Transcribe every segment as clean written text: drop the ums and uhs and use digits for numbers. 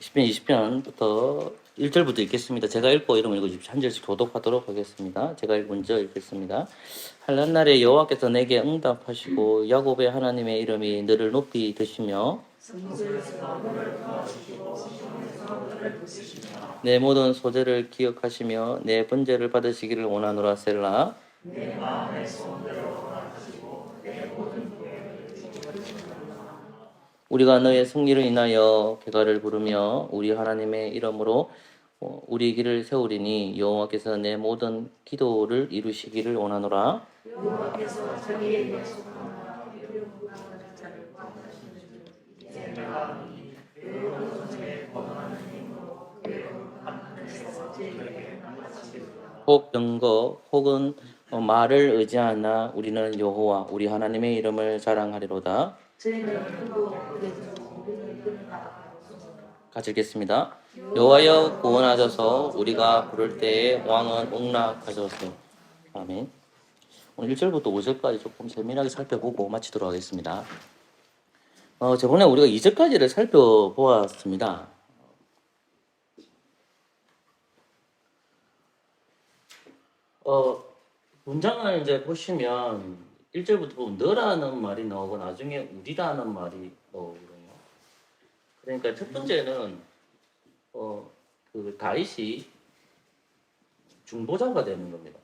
10편 20편부터 1절부터 읽겠습니다. 제가 읽고 이름 읽어주십시오. 한 절씩 교독하도록 하겠습니다. 제가 먼저 읽겠습니다. 한란 날에 여호와께서 내게 응답하시고 야곱의 하나님의 이름이 너를 높이 드시며 내 모든 소재를 기억하시며 내 번제를 받으시기를 원하노라. 셀라. 우리가 너의 승리를 인하여 개가를 부르며 우리 하나님의 이름으로 우리 길을 세우리니 여호와께서 내 모든 기도를 이루시기를 원하노라. 여호와께서 자기의 약속하나 의롭다 자를 구하시는 이제는 외로운 손에 거하는 힘으로 외로운 하늘에서 제게 나타나시리라. 혹 증거 혹은 말을 의지하나 우리는 여호와 우리 하나님의 이름을 자랑하리로다. 저희는 크고 오래되고 우리는 끝나. 같이 읽겠습니다. 여호와여 구원하소서. 우리가 부를 때에 왕은 옹락하소서. 아멘. 오늘 1절부터 5절까지 조금 세밀하게 살펴보고 마치도록 하겠습니다. 저번에 우리가 2절까지를 살펴보았습니다. 문장을 이제 보시면 1절부터 보면 너라는 말이 나오고 나중에 우리라는 말이 나오거든요. 그러니까 첫 번째는 그 다윗이 중보자가 되는 겁니다.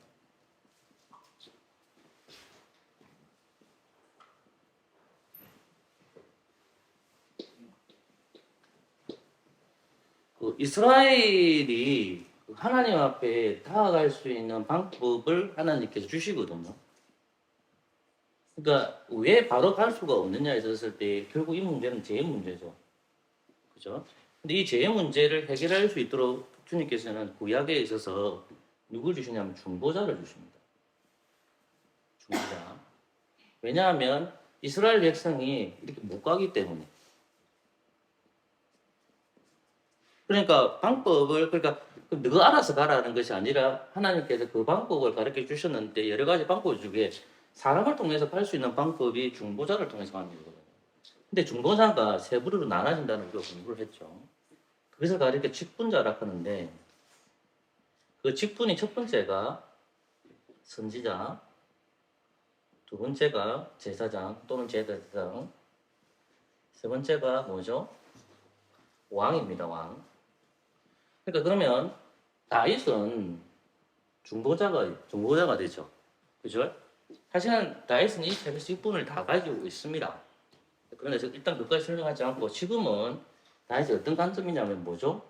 그 이스라엘이 하나님 앞에 다가갈 수 있는 방법을 하나님께서 주시거든요. 그러니까 왜 바로 갈 수가 없느냐 했었을 때 결국 이 문제는 죄의 문제죠. 그죠? 근데 이 죄의 문제를 해결할 수 있도록 주님께서는 구약에 있어서 누굴 주시냐면 중보자를 주십니다. 중보자. 왜냐하면 이스라엘 백성이 이렇게 못 가기 때문에. 그러니까 그러니까 너가 알아서 가라는 것이 아니라 하나님께서 그 방법을 가르쳐 주셨는데 여러 가지 방법 중에 사람을 통해서 갈 수 있는 방법이 중보자를 통해서 가는 거거든요. 근데 중보자가 세 부류로 나눠진다는 우리가 공부를 했죠. 그래서 가르쳐 직분자라 하는데 그 직분이 첫 번째가 선지자, 두 번째가 제사장 또는 제사장, 세 번째가 뭐죠? 왕입니다. 왕. 그러니까 그러면 다윗은 중보자가 되죠. 그죠? 사실은 다윗은 이 세 직분을 다 가지고 있습니다. 그런데 일단 그것까지 설명하지 않고 지금은 다윗이 어떤 관점이냐면 뭐죠?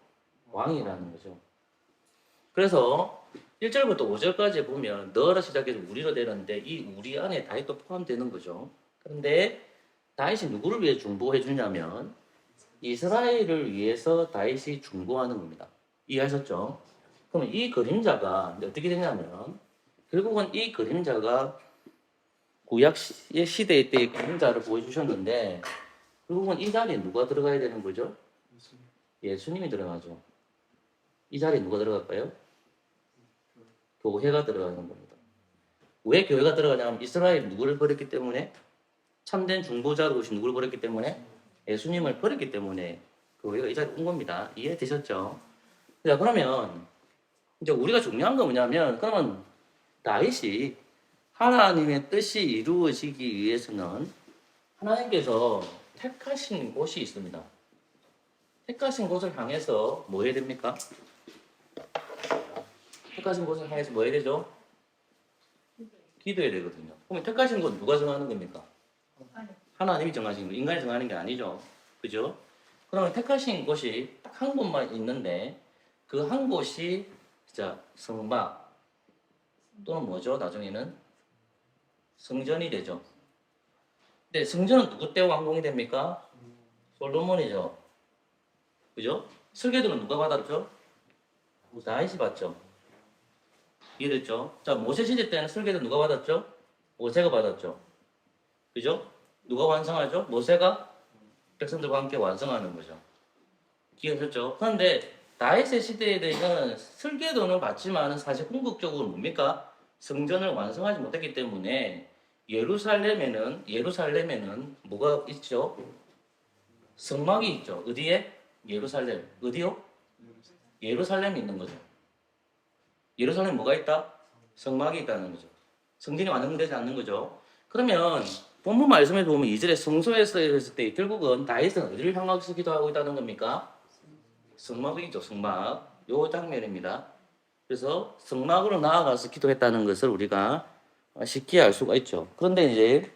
왕이라는 거죠. 그래서 1절부터 5절까지 보면 너로 시작해서 우리로 되는데 이 우리 안에 다윗도 포함되는 거죠. 그런데 다윗이 누구를 위해 중보해 주냐면 이스라엘을 위해서 다윗이 중보하는 겁니다. 이해하셨죠? 그러면 이 그림자가 어떻게 되냐면 결국은 이 그림자가 구약의 시대 때의 그림자를 보여주셨는데 결국은 이 자리에 누가 들어가야 되는 거죠? 예수님이 들어가죠. 이 자리에 누가 들어갈까요? 교회가 들어가는 겁니다. 왜 교회가 들어가냐면 이스라엘이 누구를 버렸기 때문에 참된 중보자로서 누구를 버렸기 때문에 예수님을 버렸기 때문에 교회가 이 자리에 온 겁니다. 이해되셨죠? 자, 그러면 이제 우리가 중요한 건 뭐냐면 그러면 다윗이 하나님의 뜻이 이루어지기 위해서는 하나님께서 택하신 곳이 있습니다. 택하신 곳을 향해서 뭐 해야 됩니까? 택하신 곳을 향해서 뭐 해야 되죠? 기도해야 되거든요. 그러면 택하신 곳 누가 정하는 겁니까? 하나님이 정하신 거, 인간이 정하는 게 아니죠. 그죠? 그러면 택하신 곳이 딱 한 곳만 있는데 그 한 곳이 진짜 성막 또는 뭐죠? 나중에는 성전이 되죠. 근데 성전은 누구 때 완공이 됩니까? 솔로몬이죠. 그죠? 설계도는 누가 받았죠? 다윗이 받죠. 이해됐죠? 자, 모세 시대 때는 설계도 누가 받았죠? 모세가 받았죠. 그죠? 누가 완성하죠? 모세가 백성들과 함께 완성하는 거죠. 기억하셨죠? 그런데 다윗의 시대에 대해서는 설계도는 받지만 사실 궁극적으로 뭡니까? 성전을 완성하지 못했기 때문에 예루살렘에는 뭐가 있죠? 성막이 있죠. 어디에? 예루살렘. 어디요? 예루살렘이 있는 거죠. 예루살렘 뭐가 있다? 성막이 있다는 거죠. 성전이 완성되지 않는 거죠. 그러면 본문 말씀에 보면 2절에 성소에서 했을 때 결국은 다윗은 어디를 향해서 기도하고 있다는 겁니까? 성막이죠. 성막. 요 장면입니다. 그래서 성막으로 나아가서 기도했다는 것을 우리가 쉽게 알 수가 있죠. 그런데 이제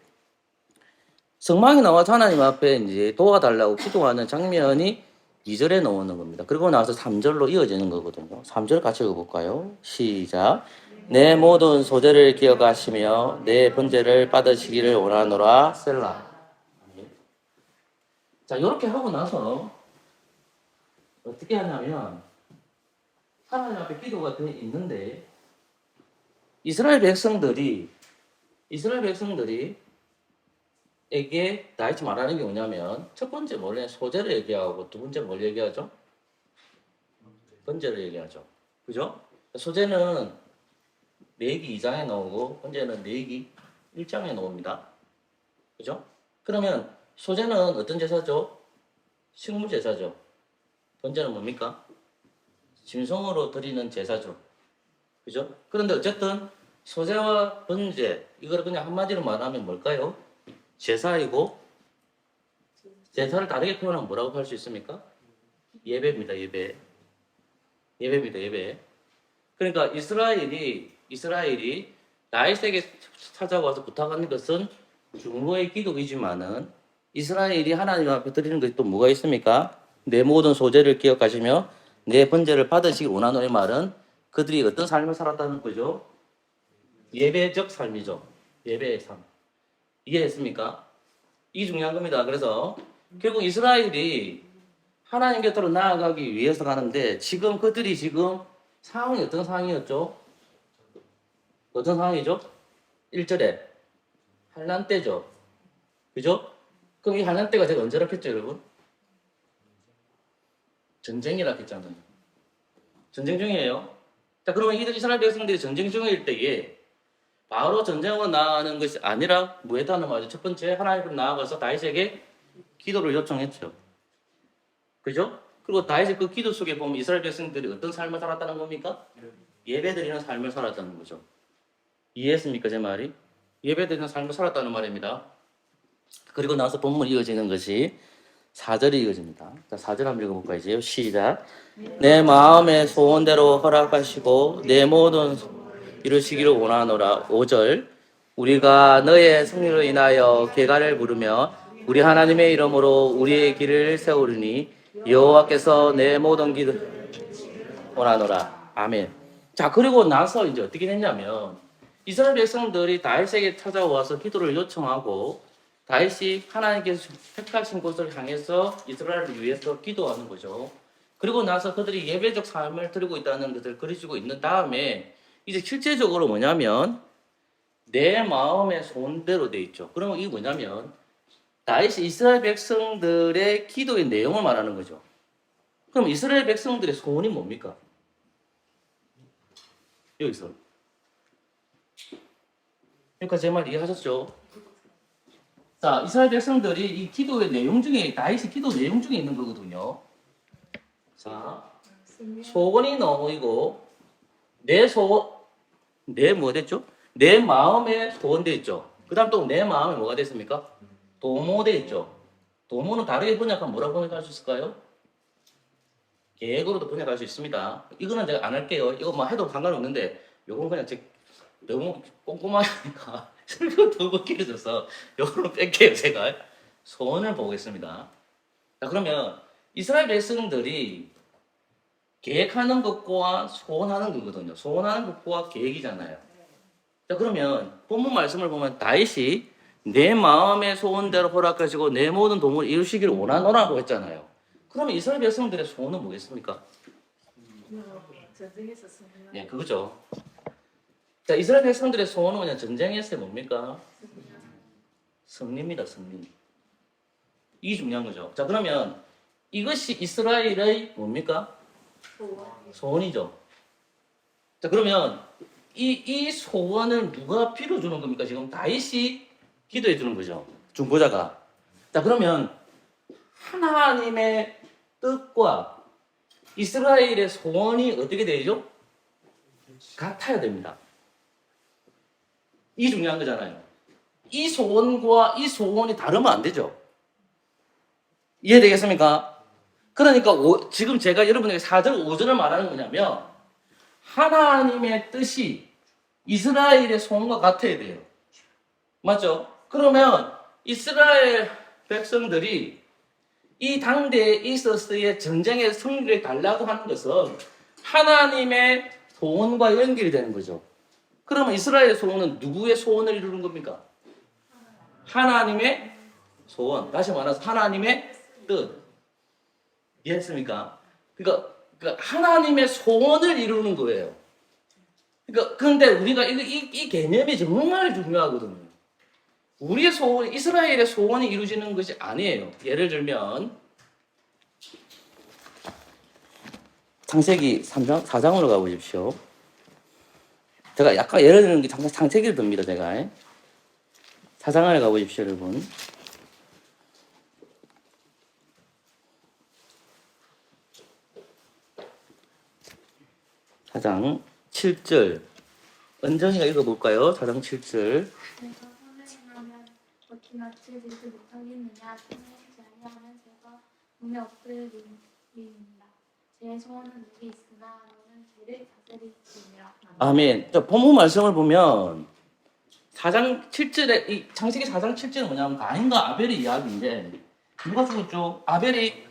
성막에 나와서 하나님 앞에 이제 도와달라고 기도하는 장면이 2절에 나오는 겁니다. 그리고 나서 3절로 이어지는 거거든요. 3절 같이 읽어볼까요? 시작. 내 모든 소재를 기억하시며 내 번제를 받으시기를 원하노라 셀라. 자, 이렇게 하고 나서 어떻게 하냐면 하나님 앞에 기도가 돼 있는데 이스라엘 백성들이 에게 다윗이 말하는 게 뭐냐면 첫 번째 원래 소재를 얘기하고 두 번째 뭘 얘기하죠? 번제를 얘기하죠. 그죠? 소재는 레위기 2장에 나오고 번제는 레위기 1장에 나옵니다. 그죠? 그러면 소재는 어떤 제사죠? 식물 제사죠. 번제는 뭡니까? 짐승으로 드리는 제사죠. 그죠? 그런데 어쨌든 소재와 번제 이걸 그냥 한마디로 말하면 뭘까요? 제사이고 제사를 다르게 표현하면 뭐라고 할 수 있습니까? 예배입니다. 예배입니다. 예배. 그러니까 이스라엘이 다윗에게 찾아와서 부탁하는 것은 중보의 기도이지만은 이스라엘이 하나님 앞에 드리는 것이 또 뭐가 있습니까? 내 모든 소재를 기억하시며 내 번제를 받으시길 원하노니 말은 그들이 어떤 삶을 살았다는 거죠? 예배적 삶이죠. 예배의 삶. 이해했습니까? 이게 중요한 겁니다. 그래서 결국 이스라엘이 하나님 곁으로 나아가기 위해서 가는데 지금 그들이 지금 상황이 어떤 상황이었죠? 어떤 상황이죠? 1절에 환난 때죠. 그죠? 그럼 이 환난 때가 제가 언제라 했죠, 여러분? 전쟁이라 했잖아요. 전쟁 중이에요. 자, 그러면 이스라엘 백성들이 전쟁 중일 때에 바로 전쟁으로 나가는 것이 아니라 뭐했다는 말이죠. 첫 번째 하나님으로 나아가서 다윗에게 기도를 요청했죠. 그죠? 그리고 다윗의 그 기도 속에 보면 이스라엘 백성들이 어떤 삶을 살았다는 겁니까? 예배드리는 삶을 살았다는 거죠. 이해했습니까, 제 말이? 예배드리는 삶을 살았다는 말입니다. 그리고 나서 본문이 이어지는 것이 4절이 이어집니다. 자, 4절 한번 읽어볼까요? 이제 시작. 내 마음의 소원대로 허락하시고 내 모든 이루시기를 원하노라. 5절. 우리가 너의 승리로 인하여 개가를 부르며 우리 하나님의 이름으로 우리의 길을 세우리니 여호와께서 내 모든 길을 원하노라. 아멘. 자, 그리고 나서 이제 어떻게 됐냐면 이스라엘 백성들이 다윗에게 찾아와서 기도를 요청하고 다윗이 하나님께서 택하신 곳을 향해서 이스라엘을 위해서 기도하는 거죠. 그리고 나서 그들이 예배적 삶을 드리고 있다는 것을 그려주고 있는 다음에 이제 실제적으로 뭐냐면 내 마음의 소원대로 돼 있죠. 그러면 이게 뭐냐면 다윗이 이스라엘 백성들의 기도의 내용을 말하는 거죠. 그럼 이스라엘 백성들의 소원이 뭡니까? 여기서. 그러니까 제 말 이해하셨죠? 자, 이스라엘 백성들이 이 기도의 내용 중에 다윗의 기도 내용 중에 있는 거거든요. 자, 소원이 너무이고 뭐 됐죠? 내 마음에 소원돼 있죠. 그다음 또 내 마음에 뭐가 됐습니까? 도모돼 있죠. 도모는 다르게 번역하면 뭐라고 번역할 수 있을까요? 계획으로도 번역할 수 있습니다. 이거는 제가 안 할게요. 이거 뭐 해도 상관없는데 요건 그냥 너무 꼼꼼하니까 설교가 너무 길어져서 요거는 뺄게요. 제가 소원을 보겠습니다. 자, 그러면 이스라엘 백성들이 계획하는 것과 소원하는 거거든요. 소원하는 것과 계획이잖아요. 자, 그러면 본문 말씀을 보면 다윗이 내 마음의 소원대로 허락하시고 내 모든 도움을 이루시기를 원하노라고 했잖아요. 그러면 이스라엘 백성들의 소원은 뭐겠습니까? 전쟁에서 승리. 네, 그거죠. 자, 이스라엘 백성들의 소원은 그냥 전쟁에서 뭡니까? 승리입니다, 승리. 이게 중요한 거죠. 자, 그러면 이것이 이스라엘의 뭡니까? 소원이죠. 자, 그러면 이 소원을 누가 빌어주는 겁니까? 지금 다윗이 기도해 주는 거죠. 중보자가. 자, 그러면 하나님의 뜻과 이스라엘의 소원이 어떻게 되죠? 같아야 됩니다. 이 중요한 거잖아요. 이 소원과 이 소원이 다르면 안 되죠. 이해되겠습니까? 그러니까 지금 제가 여러분에게 4절, 5절을 말하는 거냐면 하나님의 뜻이 이스라엘의 소원과 같아야 돼요. 맞죠? 그러면 이스라엘 백성들이 이 당대에 있었을 전쟁의 승리를 달라고 하는 것은 하나님의 소원과 연결이 되는 거죠. 그러면 이스라엘의 소원은 누구의 소원을 이루는 겁니까? 하나님의 소원. 다시 말해서 하나님의 뜻. 이해했습니까? 그러니까 하나님의 소원을 이루는 거예요. 그러니까 그런데 우리가 이 개념이 정말 중요하거든요. 우리의 소원, 이스라엘의 소원이 이루어지는 것이 아니에요. 예를 들면 창세기 3장, 4장으로 가보십시오. 제가 약간 예를 드는 게 창세기를 듭니다. 제가 4장을 가보십시오, 여러분. 4장 7절. 은정이가 읽어볼까요? 4장 7절. 내가 선을 행하면 어찌 낯을 들지 못하겠느냐. 선을 아니하면 제가 몸에 엎드리리이다. 제 소원은 내게 있으나 너는 죄를 다스리리라. 아멘. 자, 본문 말씀을 보면 4장 7절에 이 창세기 4장 7절은 뭐냐면 가인과 아벨의 이야기인데 누가 죽었죠? 아벨이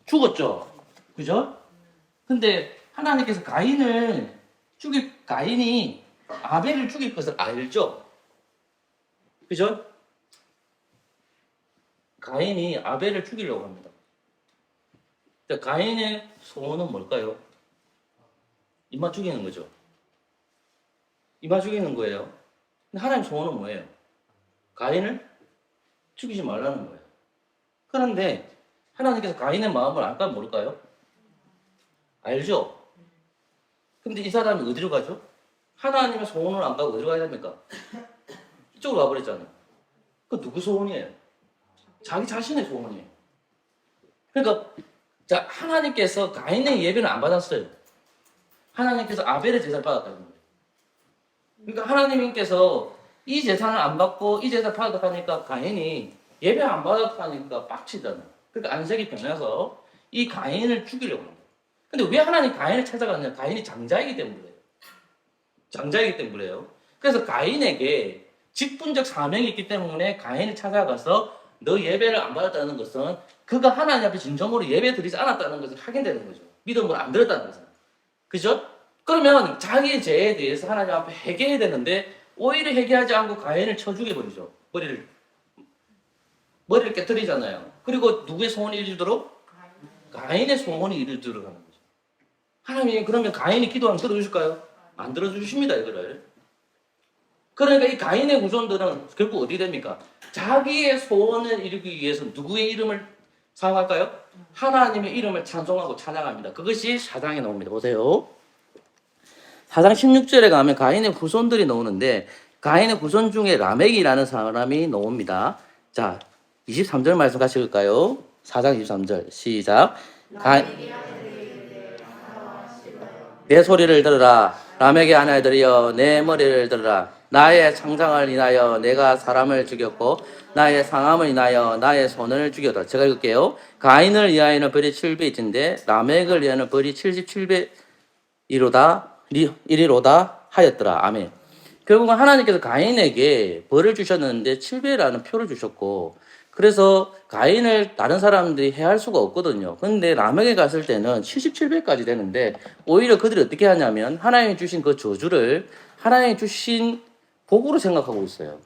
죽었죠. 그죠? 근데 하나님께서 가인이 아벨을 죽일 것을 알죠. 그죠? 가인이 아벨을 죽이려고 합니다. 가인의 소원은 뭘까요? 이마 죽이는 거죠. 이마 죽이는 거예요. 근데 하나님 소원은 뭐예요? 가인을 죽이지 말라는 거예요. 그런데 하나님께서 가인의 마음을 알까 모를까요? 알죠? 근데 이 사람이 어디로 가죠? 하나님의 소원을 안 가고 어디로 가야 됩니까? 이쪽으로 가버렸잖아요. 그 누구 소원이에요? 자기 자신의 소원이에요. 그러니까 자, 하나님께서 가인의 예배는 안 받았어요. 하나님께서 아벨의 제사를 받았다는 거예요. 그러니까 하나님께서 이 제사를 안 받고 이 제사를 받았다니까 가인이 예배 안 받았다니까 빡치잖아요. 그러니까 안색이 변해서 이 가인을 죽이려고 합니다. 근데 왜 하나님 가인을 찾아갔냐? 가인이 장자이기 때문에 그래요. 장자이기 때문에 그래요. 그래서 가인에게 직분적 사명이 있기 때문에 가인을 찾아가서 너 예배를 안 받았다는 것은 그가 하나님 앞에 진정으로 예배 드리지 않았다는 것을 확인되는 거죠. 믿음을 안 드렸다는 것은. 그죠? 그러면 자기의 죄에 대해서 하나님 앞에 회개해야 되는데 오히려 회개하지 않고 가인을 쳐 죽여버리죠. 머리를 깨뜨리잖아요. 그리고 누구의 소원이 이루도록? 가인의 소원이 이루도록 하는 거죠. 하나님이 그러면 가인이 기도하면 들어주실까요? 안 들어주십니다, 이거를. 그러니까 이 가인의 후손들은 결국 어디 됩니까? 자기의 소원을 이루기 위해서 누구의 이름을 사용할까요? 하나님의 이름을 찬송하고 찬양합니다. 그것이 4장에 나옵니다. 보세요. 4장 16절에 가면 가인의 후손들이 나오는데 가인의 후손 중에 라멕이라는 사람이 나옵니다. 자, 23절 말씀 같이 읽을까요? 4장 23절 시작. 내 소리를 들으라. 라멕의 아내들이여 내 머리를 들으라. 나의 창상을 인하여 내가 사람을 죽였고 나의 상함을 인하여 나의 손을 죽였다. 제가 읽을게요. 가인을 위하여는 벌이 700인데 라멕을 위하여는 벌이 77배이로다 하였더라. 아멘. 결국은 하나님께서 가인에게 벌을 주셨는데 7배라는 표를 주셨고 그래서 가인을 다른 사람들이 해할 수가 없거든요. 근데 라멕에 갔을 때는 77배까지 되는데 오히려 그들이 어떻게 하냐면 하나님이 주신 그 저주를 하나님이 주신 복으로 생각하고 있어요.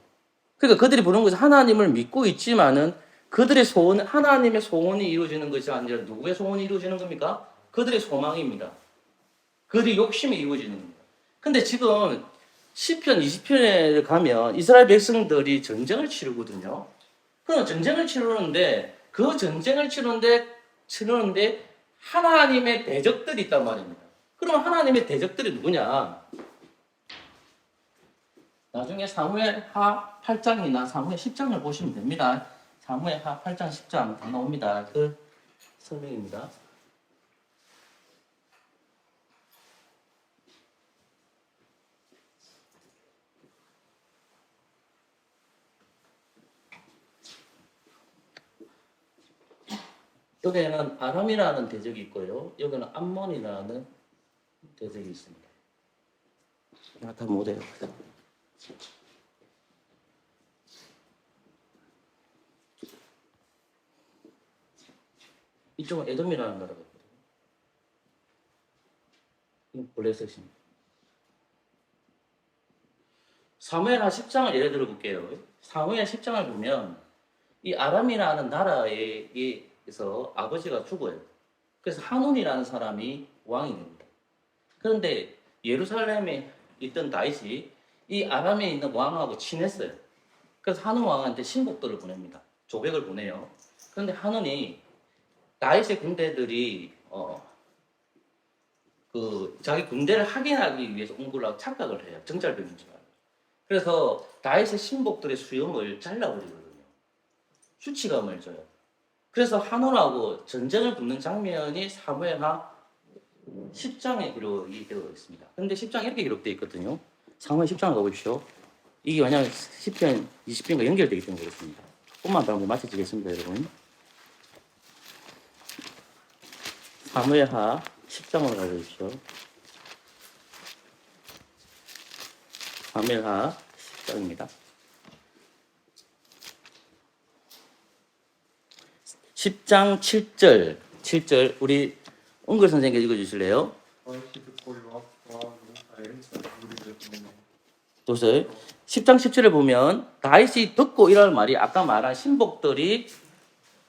그러니까 그들이 부르는 것은 하나님을 믿고 있지만은 그들의 소원, 하나님의 소원이 이루어지는 것이 아니라 누구의 소원이 이루어지는 겁니까? 그들의 소망입니다. 그들의 욕심이 이루어지는 겁니다. 근데 지금 시편 20편에 가면 이스라엘 백성들이 전쟁을 치르거든요. 그럼 전쟁을 치르는데 그 전쟁을 치르는데 하나님의 대적들이 있단 말입니다. 그럼 하나님의 대적들이 누구냐? 나중에 사무엘하 8장이나 사무엘 10장을 보시면 됩니다. 사무엘하 8장 10장 다 나옵니다. 그 설명입니다. 여기에는 아람이라는 대적이 있고요. 여기는 암몬이라는 대적이 있습니다. 다 못해요. 이쪽은 에돔이라는 나라가 있거든요. 이건 블레셋입니다. 사무엘하 10장을 예를 들어 볼게요. 사무엘 10장을 보면 이 아람이라는 나라에서 아버지가 죽어요. 그래서 한온이라는 사람이 왕이 됩니다. 그런데 예루살렘에 있던 다윗이 이 아람에 있는 왕하고 친했어요. 그래서 한온 왕한테 신복들을 보냅니다. 조백을 보내요. 그런데 한온이 다윗의 군대들이 자기 군대를 확인하기 위해서 온 거라고 착각을 해요. 정찰병인 줄 알아요. 그래서 다윗의 신복들의 수염을 잘라버리거든요. 수치감을 줘요. 그래서 한온하고 전쟁을 붙는 장면이 사무엘하 10장에 기록이 되어 있습니다. 그런데 10장 이렇게 기록되어 있거든요. 사무엘 10장을 가보십시오. 이게 만약 10편, 20편과 연결되기 때문에 그렇습니다. 조금만 더 한번 맞춰주겠습니다, 여러분. 사무엘하 10장으로 가보십시오. 사무엘하 10장입니다. 10장 7절 우리 은글 선생님께 읽어주실래요? 보세요. 10장 10절에 보면 다윗이 듣고 이럴 말이 아까 말한 신복들이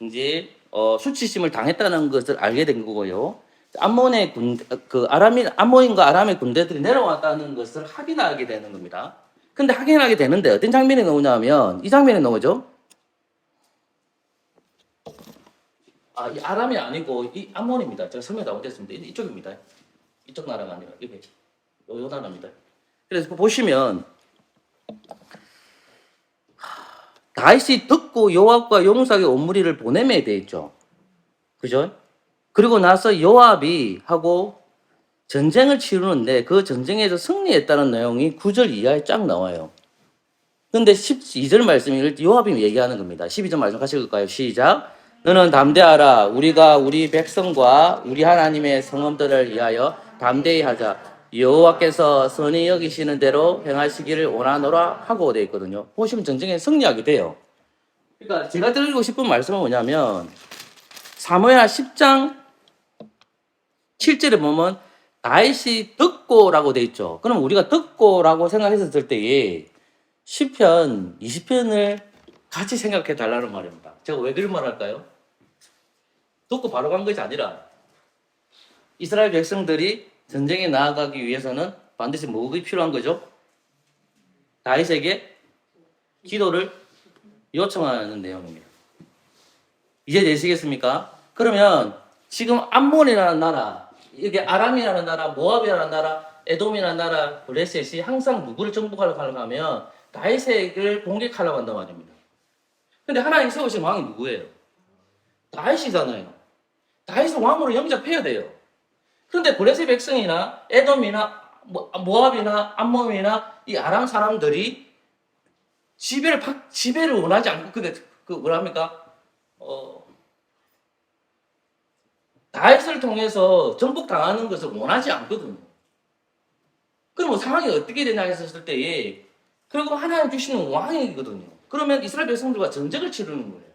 이제 수치심을 당했다는 것을 알게 된 거고요. 암몬의 암몬인과 아람의 군대들이 내려왔다는 것을 확인하게 되는 겁니다. 근데 확인하게 되는데 어떤 장면이 나오냐면 이 장면이 나오죠. 이 아람이 아니고 이 암몬입니다. 제가 설명 잘못했습니다. 이쪽입니다. 이쪽 나라가 아니라 이게 요 나라입니다. 그래서 보시면 다윗이 듣고 요압과 용사의 온 무리를 보내매 돼 있죠. 그죠? 그리고 나서 요압이 하고 전쟁을 치르는데 그 전쟁에서 승리했다는 내용이 9절 이하에 쫙 나와요. 근데 12절 말씀을 요압이 얘기하는 겁니다. 12절 말씀 같이 읽을까요? 시작. 너는 담대하라. 우리가 우리 백성과 우리 하나님의 성읍들을 위하여 담대히 하자. 여호와께서 선히 여기시는 대로 행하시기를 원하노라 하고 되어 있거든요. 보시면 전쟁에 승리하게 돼요. 그러니까 제가 드리고 싶은 말씀은 뭐냐면 사무엘하 10장 7절에 보면 다윗이 듣고라고 되어 있죠. 그럼 우리가 듣고라고 생각했을 때에 10편, 20편을 같이 생각해 달라는 말입니다. 제가 왜 그런 말 할까요? 듣고 바로 간 것이 아니라 이스라엘 백성들이 전쟁에 나아가기 위해서는 반드시 뭐가 필요한 거죠? 다윗에게 기도를 요청하는 내용입니다. 이해되시겠습니까? 그러면 지금 암몬이라는 나라, 이게 아람이라는 나라, 모압이라는 나라, 에돔이라는 나라, 블레셋이 항상 누구를 정복하려고 하면 다윗을 공격하려고 한단 말입니다. 근데 하나님 세우신 왕이 누구예요? 다윗이잖아요. 다윗을 왕으로 영접해야 돼요. 그런데 블레셋 백성이나 에돔이나 모압이나 암몬이나 이 아람 사람들이 지배를 원하지 않고 뭐랍니까? 다윗을 통해서 정복당하는 것을 원하지 않거든요. 그럼 상황이 어떻게 되냐 했을 때에 그리고 하나님 주시는 왕이거든요. 그러면 이스라엘 백성들과 전쟁을 치르는 거예요.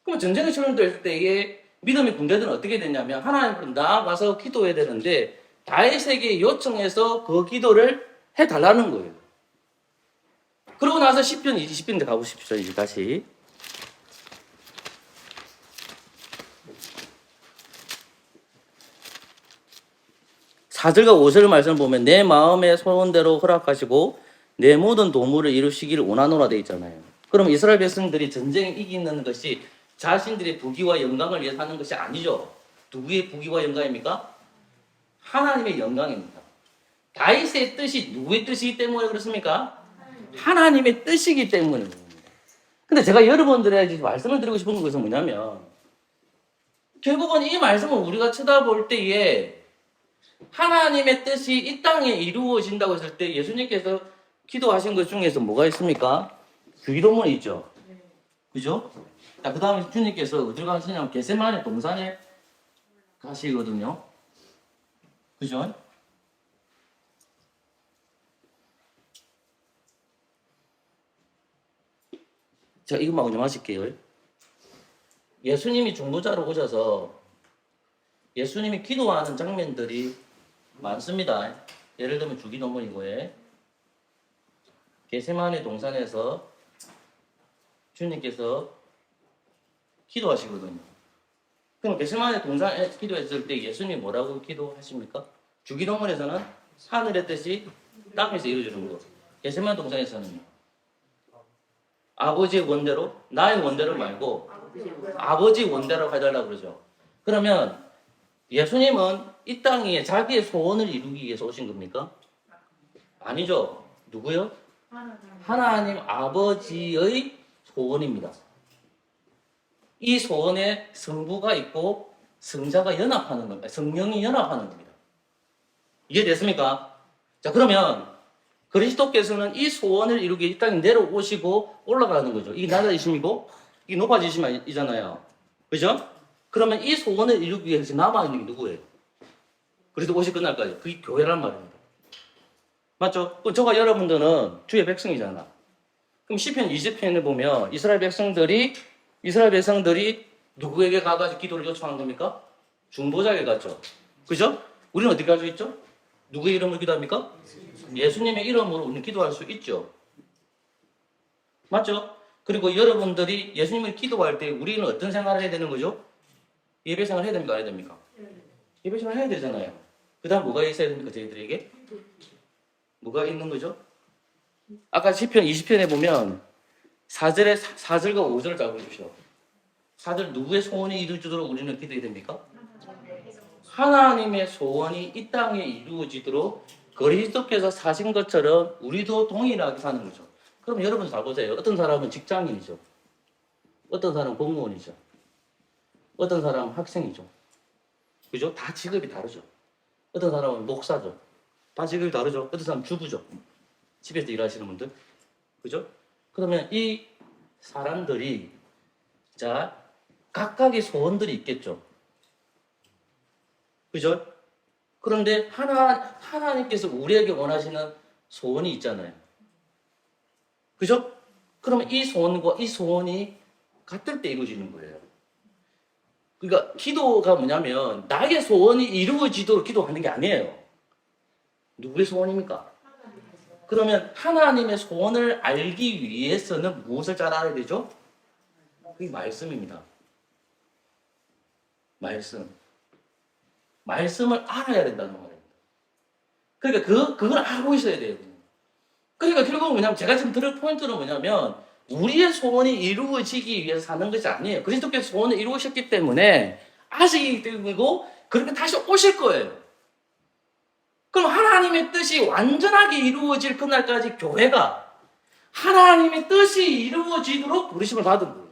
그러면 전쟁을 치르는 때에 믿음의 군대들은 어떻게 되냐면 하나님으로 나아가서 기도해야 되는데 다윗에게 요청해서 그 기도를 해달라는 거예요. 그러고 나서 10편, 20편인데 가보십시오. 이제 다시. 4절과 5절 말씀을 보면 내 마음의 소원대로 허락하시고 내 모든 도모를 이루시기를 원하노라 되어 있잖아요. 그럼 이스라엘 백성들이 전쟁에 이기는 것이 자신들의 부귀와 영광을 위해서 하는 것이 아니죠. 누구의 부귀와 영광입니까? 하나님의 영광입니다. 다윗의 뜻이 누구의 뜻이기 때문에 그렇습니까? 하나님의 뜻이기 때문에 그렇습니다. 근데 제가 여러분들에게 말씀을 드리고 싶은 것은 뭐냐면 결국은 이 말씀을 우리가 쳐다볼 때에 하나님의 뜻이 이 땅에 이루어진다고 했을 때 예수님께서 기도하신 것 중에서 뭐가 있습니까? 주기도문이 있죠. 그죠? 자, 그 다음에 주님께서 어디로 가시냐면 겟세마네 동산에 가시거든요. 그죠? 자, 이것만 운영하실게요. 예수님이 중보자로 오셔서 예수님이 기도하는 장면들이 많습니다. 예를 들면 주기도문이고에 겟세마네 동산에서 주님께서 기도하시거든요. 그럼 겟세마네 동산에 기도했을 때 예수님이 뭐라고 기도하십니까? 주기도문에서는 하늘의 뜻이 땅에서 이루어지는 거. 겟세마네 동산에서는요. 아버지의 원대로 나의 원대로 말고 아버지 원대로 해달라고 그러죠. 그러면 예수님은 이 땅에 자기의 소원을 이루기 위해서 오신 겁니까? 아니죠. 누구요? 하나님 아버지의 소원입니다. 이 소원에 성부가 있고 성자가 연합하는 겁니다. 성령이 연합하는 겁니다. 이해됐습니까? 자, 그러면 그리스도께서는 이 소원을 이루기 이 땅에 내려오시고 올라가는 거죠. 이게 낮아지심이고 이게 높아지심이잖아요. 그죠? 그러면 이 소원을 이루기 위해서 남아있는 게 누구예요? 그리스도 오실 끝날까지. 그게 교회란 말입니다. 맞죠? 그럼 저가 여러분들은 주의 백성이잖아. 그럼 시편 20편을 보면 이스라엘 백성들이 누구에게 가가지고 기도를 요청한 겁니까? 중보자에게 갔죠. 그죠? 우리는 어디 가지고 있죠? 누구의 이름으로 기도합니까? 예수님의 이름으로 우리는 기도할 수 있죠. 맞죠? 그리고 여러분들이 예수님을 기도할 때 우리는 어떤 생활을 해야 되는 거죠? 예배 생활 해야 됩니까? 안 해야 됩니까? 예배 생활 해야 되잖아요. 그 다음 뭐가 있어야 됩니까? 저희들에게? 뭐가 있는 거죠? 아까 시편 20편에 보면 4절과 5절을 잘 보십시오. 4절 누구의 소원이 이루어지도록 우리는 기도해야 됩니까? 하나님의 소원이 이 땅에 이루어지도록 그리스도께서 사신 것처럼 우리도 동일하게 사는 거죠. 그럼 여러분 잘 보세요. 어떤 사람은 직장인이죠. 어떤 사람은 공무원이죠. 어떤 사람은 학생이죠. 그죠? 다 직업이 다르죠. 어떤 사람은 목사죠. 다 직업이 다르죠. 어떤 사람은 주부죠. 집에서 일하시는 분들. 그죠? 그러면 이 사람들이 자 각각의 소원들이 있겠죠. 그죠? 그런데 하나님께서 우리에게 원하시는 소원이 있잖아요. 그죠? 그러면 이 소원과 이 소원이 같을 때 이루어지는 거예요. 그러니까 기도가 뭐냐면 나의 소원이 이루어지도록 기도하는 게 아니에요. 누구의 소원입니까? 그러면 하나님의 소원을 알기 위해서는 무엇을 잘 알아야 되죠? 그게 말씀입니다. 말씀을 알아야 된다는 말입니다. 그러니까 그걸 알고 있어야 돼요. 그러니까 결국은 뭐냐면 제가 지금 들을 포인트는 뭐냐면 우리의 소원이 이루어지기 위해서 사는 것이 아니에요. 그리스도께서 소원을 이루셨기 때문에 아시기 때문이고 그렇게 다시 오실 거예요. 그럼 하나님의 뜻이 완전하게 이루어질 그날까지 교회가 하나님의 뜻이 이루어지도록 부르심을 받은 거예요.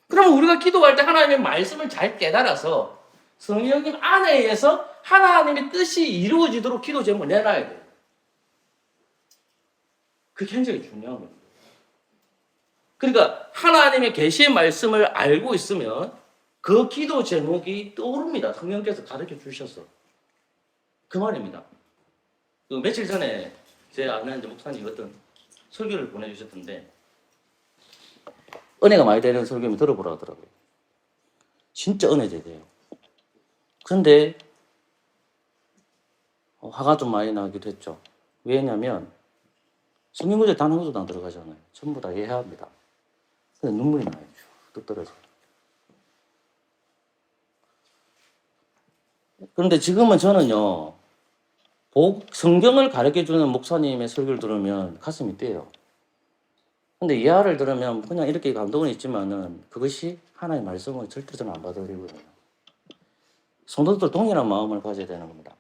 그러면 우리가 기도할 때 하나님의 말씀을 잘 깨달아서 성령님 안에서 하나님의 뜻이 이루어지도록 기도 제목을 내놔야 돼요. 그게 굉장히 중요한 겁니다. 그러니까 하나님의 계시의 말씀을 알고 있으면 그 기도 제목이 떠오릅니다. 성령께서 가르쳐 주셔서. 그 말입니다. 그 며칠 전에 제 아는 목사님이 어떤 설교를 보내주셨던데 은혜가 많이 되는 설교면 들어보라 하더라고요. 진짜 은혜제돼요. 그런데 화가 좀 많이 나기도 했죠. 왜냐면 성경 구절 단 한 구절도 안 들어가잖아요. 전부 다 이해해야 합니다. 근데 눈물이 나요. 뚝 떨어져요. 그런데 지금은 저는요. 성경을 가르쳐주는 목사님의 설교를 들으면 가슴이 뛰어요. 근데 이하를 들으면 그냥 이렇게 감동은 있지만은 그것이 하나님의 말씀을 절대 저는 안 받아들이거든요. 성도들 동일한 마음을 가져야 되는 겁니다.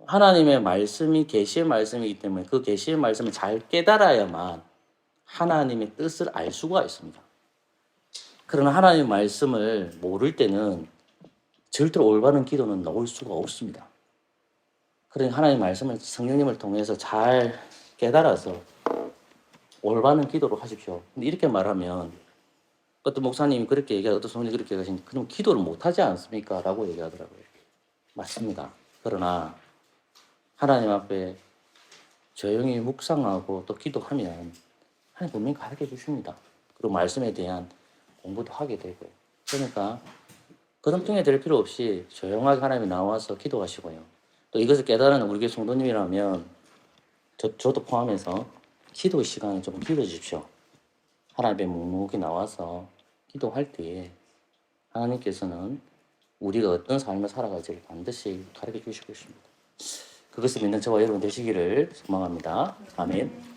하나님의 말씀이 계시의 말씀이기 때문에 그 계시의 말씀을 잘 깨달아야만 하나님의 뜻을 알 수가 있습니다. 그러나 하나님의 말씀을 모를 때는 절대로 올바른 기도는 나올 수가 없습니다. 그러니까 하나님의 말씀을 성령님을 통해서 잘 깨달아서 올바른 기도로 하십시오. 근데 이렇게 말하면 어떤 목사님이 그렇게 얘기하고 어떤 성령이 그렇게 얘기하시니 그럼 기도를 못하지 않습니까? 라고 얘기하더라고요. 맞습니다. 그러나 하나님 앞에 조용히 묵상하고 또 기도하면 하나님 분명히 가르쳐 주십니다. 그리고 말씀에 대한 공부도 하게 되고요. 그러니까 거듭통에 될 필요 없이 조용하게 하나님이 나와서 기도하시고요. 또 이것을 깨달은 우리 교회 성도님이라면 저도 포함해서 기도 시간을 좀 길어주십시오. 하나님의 묵묵히 나와서 기도할 때에 하나님께서는 우리가 어떤 삶을 살아갈지를 반드시 가르쳐 주시고 있습니다. 그것을 믿는 저와 여러분 되시기를 소망합니다. 아멘.